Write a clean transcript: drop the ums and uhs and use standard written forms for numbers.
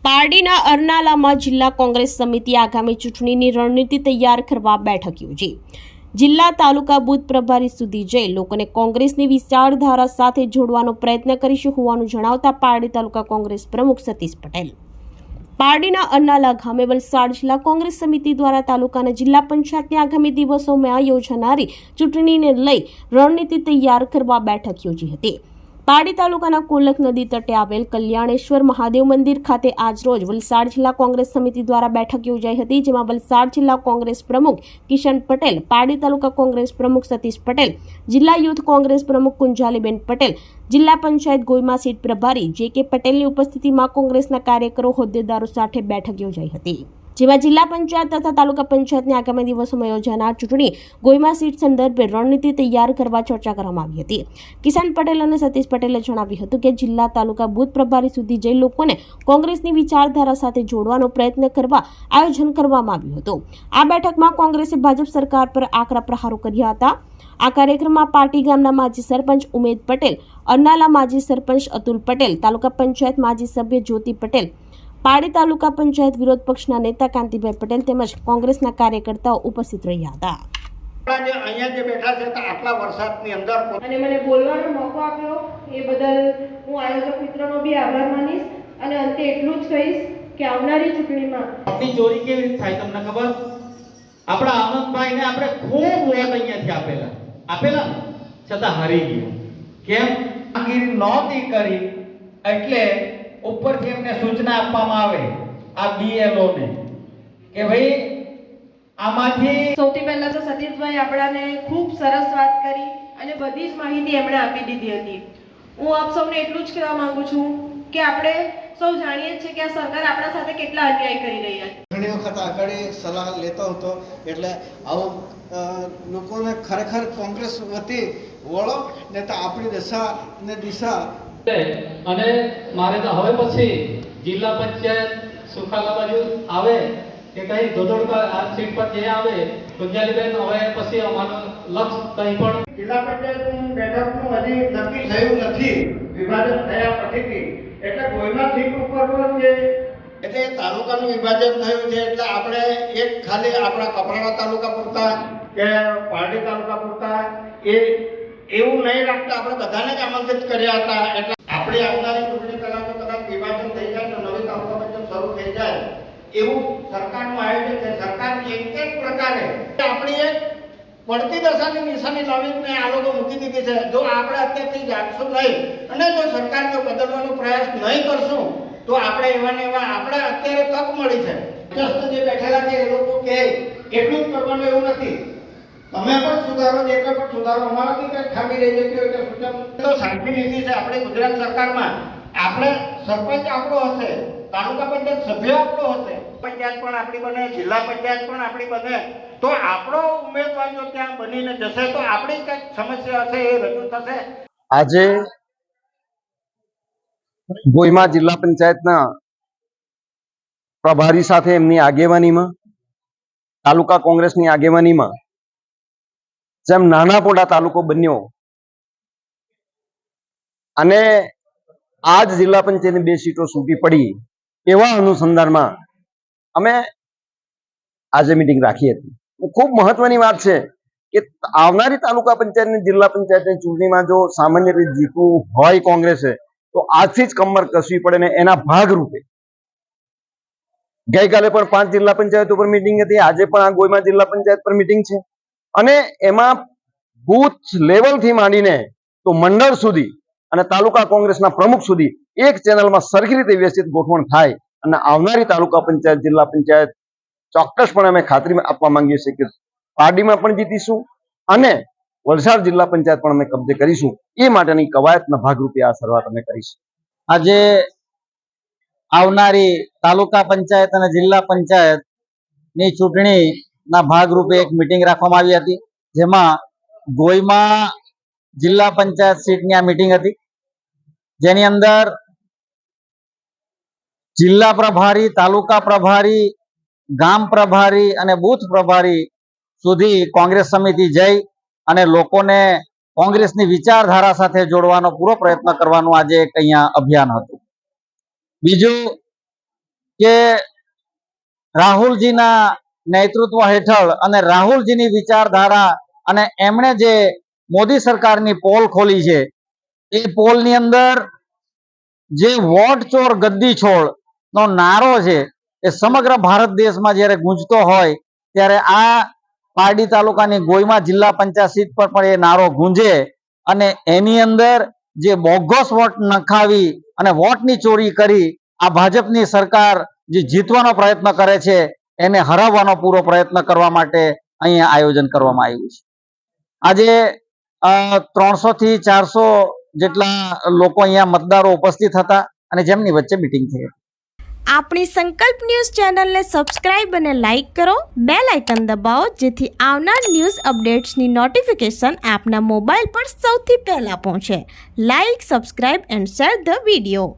પારડીના અરનાલામાં જિલ્લા કોંગ્રેસ સમિતિ આગામી ચૂંટણીની રણનીતિ તૈયાર કરવા બેઠક યોજી। જિલ્લા તાલુકા બૂથ પ્રભારી સુધી જઈ લોકોને કોંગ્રેસની વિચારધારા સાથે જોડવાનો પ્રયત્ન કરીશું હોવાનું જણાવતા પારડી તાલુકા કોંગ્રેસ પ્રમુખ સતીશ પટેલ પારડીના અરનાલા ગામે વલસાડ જિલ્લા કોંગ્રેસ સમિતિ દ્વારા તાલુકાના જિલ્લા પંચાયતની આગામી દિવસોમાં યોજાનારી ચૂંટણીને લઈ રણનીતિ તૈયાર કરવા બેઠક યોજી હતી। પારડી તાલુકાના કોલક નદી તટે આવેલ કલ્યાણેશ્વર મહાદેવ મંદિર ખાતે આજરોજ વલસાડ જિલ્લા કોંગ્રેસ સમિતિ દ્વારા બેઠક યોજાઈ હતી, જેમાં વલસાડ જિલ્લા કોંગ્રેસ પ્રમુખ કિશન પટેલ, પારડી તાલુકા કોંગ્રેસ પ્રમુખ સતીશ પટેલ, જિલ્લા યુથ કોંગ્રેસ પ્રમુખ કુંજાલીબેન પટેલ, જિલ્લા પંચાયત ગોઈમા સીટ પ્રભારી જે.કે. પટેલની ઉપસ્થિતિમાં કોંગ્રેસના કાર્યકરો હોદ્દેદારો સાથે બેઠક યોજાઈ હતી, જેમાં જિલ્લા પંચાયત તથા તાલુકા પંચાયતની આગામી દિવસોમાં યોજાનાર ચૂંટણી ગોઈમા સીટ સંદર્ભે રણનીતિ તૈયાર કરવા ચર્ચા કરવામાં આવી હતી। કિશન પટેલ અને સતીશ પટેલે જણાવ્યું હતું કે જિલ્લા તાલુકા બૂથ પ્રભારી સુધી જઈ લોકોને કોંગ્રેસની વિચારધારા સાથે જોડવાનો પ્રયત્ન કરવા આયોજન કરવામાં આવ્યું હતું। આ બેઠકમાં કોંગ્રેસે ભાજપ સરકાર પર આકરા પ્રહારો કર્યા હતા। આ કાર્યક્રમમાં પાર્ટી ગામના માજી સરપંચ ઉમેદ પટેલ, અરનાલા માજી સરપંચ અતુલ પટેલ, તાલુકા પંચાયત માજી સભ્ય જ્યોતિ પટેલ, પારડી તાલુકા પંચાયત વિરોધ પક્ષના નેતા કાંતિભાઈ પટેલ તેમજ કોંગ્રેસના કાર્યકર્તાઓ ઉપસ્થિત રહ્યા હતા। અહીંયા જે બેઠા છે આટલા વરસાદની અંદર અને મને બોલવાનો મોકો આપ્યો એ બદલ હું આયોજક મિત્રોનો બી આભાર માનીશ અને અંતે એટલું જ કહીશ કે આવનારી ચૂંટણીમાં આપણી ચોરી કેવી રીતે થાય તમને ખબર? આપણા આનંદભાઈને આપણે ખૂબ વોટ અહીંયાથી આપેલા છતાં હારી ગયા। કેમ? કામગીરી નહોતી કરી એટલે ઉપરથી એમને સૂચના આપવામાં આવે આ બીએલઓ ને કે ભાઈ આમાંથી સૌથી પહેલા તો સતીશભાઈ આપણાને ખૂબ સરસ વાત કરી અને બધી જ માહિતી એમણે આપી દીધી હતી। હું આપ સૌને એટલું જ કહેવા માંગુ છું કે આપણે સૌ જાણીએ છીએ કે આ સરકાર આપણા સાથે કેટલા અન્યાય કરી રહી છે। ઘણી વખત આગળ સલાહ લેતો હતો એટલે આવું લોકોને ખરેખર કોંગ્રેસ વતી વળો ને તો આપણી દશા ને દિશા અને મારે તો હવે પછી જિલ્લા પંચાયત સુખાલા બાજુ આવે કે કઈ દોદોડ આ સીટ પર જે આવે કુંજાલીબેન, હવે પછી અમારું લક્ષ્ય કંઈ પણ જિલ્લા પંચાયતનું બેઠકનું હજી નક્કી થયું નથી વિભાજન થયા પછીથી, એટલે કોઈના સીટ ઉપર પણ જે એટલે તાલુકાનું વિભાજન થયું છે એટલે આપણે એક ખાલી આપણા કપરાડા તાલુકા પૂરતા કે પારડી તાલુકા પૂરતા એવું નહીં રાખતા આપણે બધાને જ આમંત્રિત કર્યા હતા। એટલે આપણી આવનારી ચૂંટણી પહેલા જો કદાચ વિભાજન થઈ જાય તો નવી તાલુકા પંચાયત શરૂ થઈ જાય એવું સરકારનું આયોજન છે। સરકાર એક પ્રકારે આપણી એક પડતી દશાની નિશાની લાવીને આ લોકો મૂકી દીધી છે। જો આપણે અત્યારથી જાગશું નહીં અને જો સરકારને બદલવાનો પ્રયાસ નહીં કરશું તો આપણે એવા ને એવા આપણે અત્યારે તક મળી છે, જે બેઠેલા છે એ લોકો કે એટલું જ કરવાનું એવું નથી, તમે પણ સુધારો જે કંઈ પણ સુધારો અમારાથી કંઈ ખામી રહી જતી હોય તો સૂચન તો શાંતિ નીતિ છે આપણી ગુજરાત સરકારમાં। આપણે સરપંચ આપણો હશે, તાલુકા પંચાયત સભ્ય આપણો હશે, પંચાયત પણ આપણી બને, જિલ્લા પંચાયત પણ આપણી બને, તો આપણો ઉમેદવાર જો ત્યાં બનીને જશે તો આપણી કંઈક સમસ્યા હશે એ રજૂ થશે। આજે ગોઈમા જિલ્લા પંચાયતના પ્રભારી સાથે એમની આગેવાનીમાં તાલુકા કોંગ્રેસની આગેવાનીમાં જેમ નાના પોટા તાલુકો બન્યો અને આજ જિલ્લા પંચાયતની 2 સીટો છૂટી પડી એવા અનુસંધાનમાં અમે આજે મીટિંગ રાખી હતી। ખૂબ મહત્વની વાત છે કે આવનારી તાલુકા પંચાયતની જિલ્લા પંચાયતની ચૂંટણીમાં જો સામાન્ય રીતે જીતવું હોય કોંગ્રેસે તો આજથી જ કમર કસવી પડે ને એના ભાગરૂપે ગઈકાલે પણ 5 જિલ્લા પંચાયતો પર મીટિંગ હતી, આજે પણ આ ગોઈમા જિલ્લા પંચાયત પર મીટિંગ છે અને એમાં બૂથ લેવલથી માંડીને તો મંડળ સુધી અને તાલુકા કોંગ્રેસના પ્રમુખ સુધી એક ચેનલમાં સરખી રીતે વ્યવસ્થિત ગોઠવણ થાય અને આવનારી તાલુકા પંચાયત જિલ્લા પંચાયત ચોક્કસપણે અમે ખાતરી આપવા માંગીએ છીએ કે પારડીમાં પણ જીતીશું અને વલસાડ જિલ્લા પંચાયત પણ અમે કબજે કરીશું। એ માટેની કવાયતના ભાગરૂપે આ શરૂઆત અમે કરીશું। આજે આવનારી તાલુકા પંચાયત અને જિલ્લા પંચાયતની ચૂંટણીના ભાગરૂપે એક મીટિંગ રાખવામાં આવી હતી, જેમાં ગોઈમા જિલ્લા પંચાયત સીટની આ મીટિંગ હતી, જેની અંદર જિલ્લા પ્રભારી, તાલુકા પ્રભારી, ગામ પ્રભારી અને બૂથ પ્રભારી સુધી કોંગ્રેસ સમિતિ જઈ અને લોકોને કોંગ્રેસની વિચારધારા સાથે જોડવાનો પૂરો પ્રયત્ન કરવાનું આજે એક અહીંયા અભિયાન હતું। બીજું કે રાહુલજીના નેતૃત્વ હેઠળ અને રાહુલજીની વિચારધારા અને એમણે જે મોદી સરકારની પોલ ખોલી છે એ પોલની અંદર જે વોટ ચોર ગદ્દી છોડ નો નારો છે એ સમગ્ર ભારત દેશમાં જ્યારે ગુંજતો હોય ત્યારે આ પારડી તાલુકાની ગોઈમા જિલ્લા પંચાયત સીટ પર પણ એ નારો ગુંજે અને એની અંદર જે બોગસ વોટ નખાવી અને વોટની ચોરી કરી આ ભાજપની સરકાર જે જીતવાનો પ્રયત્ન કરે છે એને હરાવવાનો પૂરો પ્રયત્ન કરવા માટે અહીંયા આયોજન કરવામાં આવ્યું છે. આજે 300 થી 400 જેટલા લોકો અહીંયા મતદારો ઉપસ્થિત હતા અને જેમની વચ્ચે મિટિંગ થઈ હતી. આપણી સંકલ્પ ન્યૂઝ ચેનલને સબસ્ક્રાઇબ અને લાઇક કરો, બેલ આઇકન દબાવો જેથી આવનાર ન્યૂઝ અપડેટ્સની નોટિફિકેશન આપના મોબાઈલ પર સૌથી પહેલા પહોંચે. Like, subscribe and share the video.